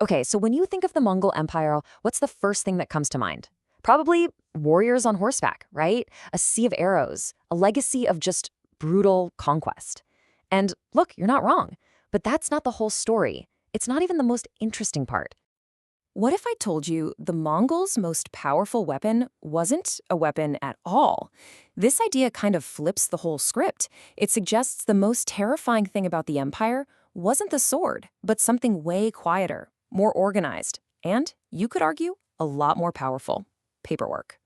Okay, so when you think of the Mongol Empire, what's the first thing that comes to mind? Probably warriors on horseback, right? A sea of arrows, a legacy of just brutal conquest. And look, you're not wrong, but that's not the whole story. It's not even the most interesting part. What if I told you the Mongols' most powerful weapon wasn't a weapon at all? This idea kind of flips the whole script. It suggests the most terrifying thing about the empire wasn't the sword, but something way quieter, more organized, and, you could argue, a lot more powerful: paperwork.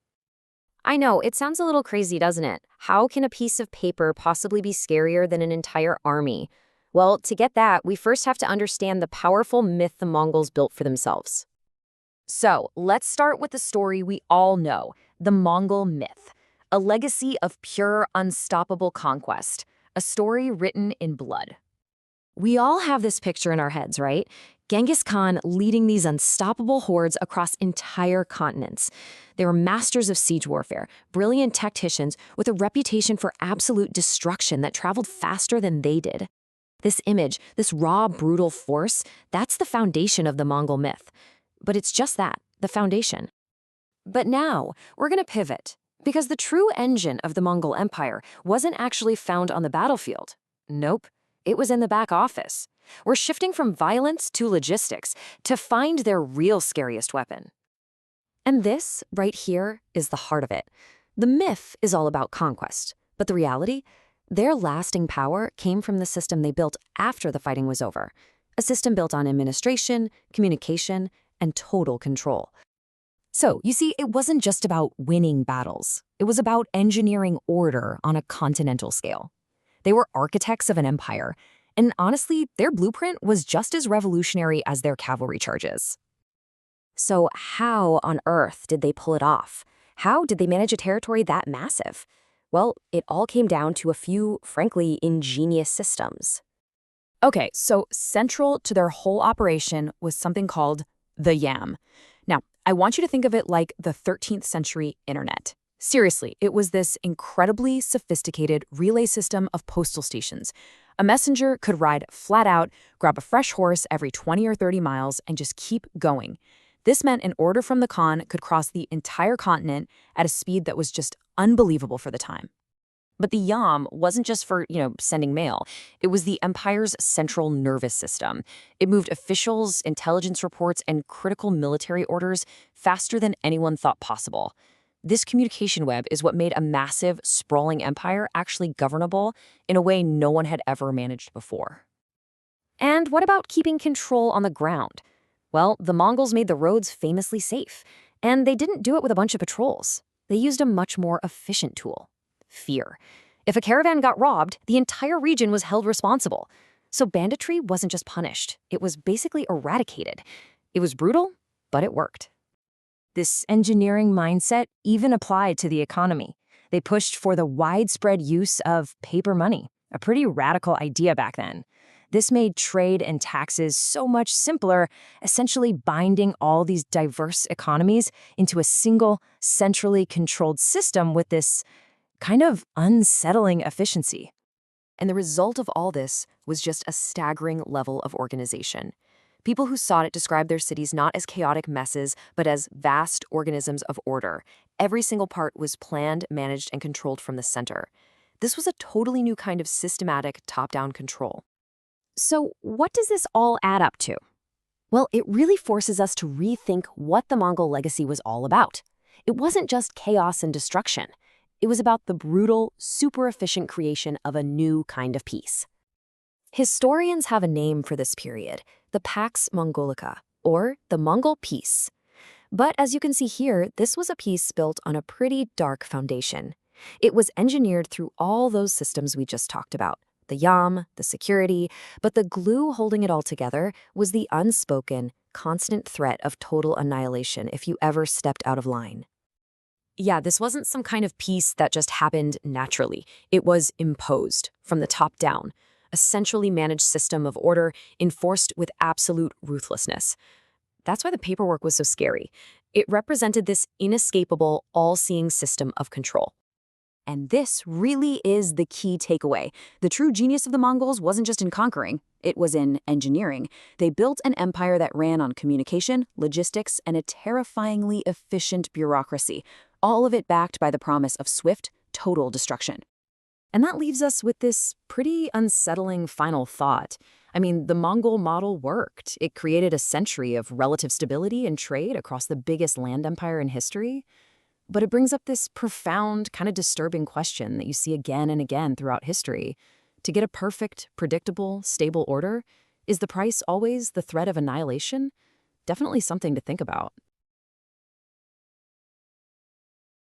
I know, it sounds a little crazy, doesn't it? How can a piece of paper possibly be scarier than an entire army? Well, to get that, we first have to understand the powerful myth the Mongols built for themselves. So let's start with the story we all know, the Mongol myth, a legacy of pure, unstoppable conquest, a story written in blood. We all have this picture in our heads, right? Genghis Khan leading these unstoppable hordes across entire continents. They were masters of siege warfare, brilliant tacticians with a reputation for absolute destruction that traveled faster than they did. This image, this raw, brutal force, that's the foundation of the Mongol myth. But it's just that, the foundation. But now, we're going to pivot, because the true engine of the Mongol Empire wasn't actually found on the battlefield. Nope, it was in the back office. We're shifting from violence to logistics to find their real scariest weapon. And this, right here, is the heart of it. The myth is all about conquest, but the reality? Their lasting power came from the system they built after the fighting was over. A system built on administration, communication, and total control. So, you see, it wasn't just about winning battles. It was about engineering order on a continental scale. They were architects of an empire, and honestly, their blueprint was just as revolutionary as their cavalry charges. So how on earth did they pull it off? How did they manage a territory that massive? Well, it all came down to a few, frankly, ingenious systems. Okay, so central to their whole operation was something called the Yam. Now, I want you to think of it like the 13th century internet. Seriously, it was this incredibly sophisticated relay system of postal stations. A messenger could ride flat out, grab a fresh horse every 20 or 30 miles, and just keep going. This meant an order from the Khan could cross the entire continent at a speed that was just unbelievable for the time. But the Yam wasn't just for, sending mail. It was the empire's central nervous system. It moved officials, intelligence reports, and critical military orders faster than anyone thought possible. This communication web is what made a massive, sprawling empire actually governable in a way no one had ever managed before. And what about keeping control on the ground? Well, the Mongols made the roads famously safe, and they didn't do it with a bunch of patrols. They used a much more efficient tool: fear. If a caravan got robbed, the entire region was held responsible. So banditry wasn't just punished, it was basically eradicated. It was brutal, but it worked. This engineering mindset even applied to the economy. They pushed for the widespread use of paper money, a pretty radical idea back then. This made trade and taxes so much simpler, essentially binding all these diverse economies into a single, centrally controlled system with this kind of unsettling efficiency. And the result of all this was just a staggering level of organization. People who sought it described their cities not as chaotic messes, but as vast organisms of order. Every single part was planned, managed, and controlled from the center. This was a totally new kind of systematic top-down control. So what does this all add up to? Well, it really forces us to rethink what the Mongol legacy was all about. It wasn't just chaos and destruction. It was about the brutal, super efficient creation of a new kind of peace. Historians have a name for this period: the Pax Mongolica, or the Mongol Peace. But as you can see here, this was a peace built on a pretty dark foundation. It was engineered through all those systems we just talked about: the Yam, the security, but the glue holding it all together was the unspoken, constant threat of total annihilation if you ever stepped out of line. Yeah, this wasn't some kind of peace that just happened naturally. It was imposed from the top down, a centrally managed system of order enforced with absolute ruthlessness. That's why the paperwork was so scary. It represented this inescapable, all-seeing system of control. And this really is the key takeaway. The true genius of the Mongols wasn't just in conquering, it was in engineering. They built an empire that ran on communication, logistics, and a terrifyingly efficient bureaucracy, all of it backed by the promise of swift, total destruction. And that leaves us with this pretty unsettling final thought. I mean, the Mongol model worked. It created a century of relative stability and trade across the biggest land empire in history. But it brings up this profound, kind of disturbing question that you see again and again throughout history. To get a perfect, predictable, stable order, is the price always the threat of annihilation? Definitely something to think about.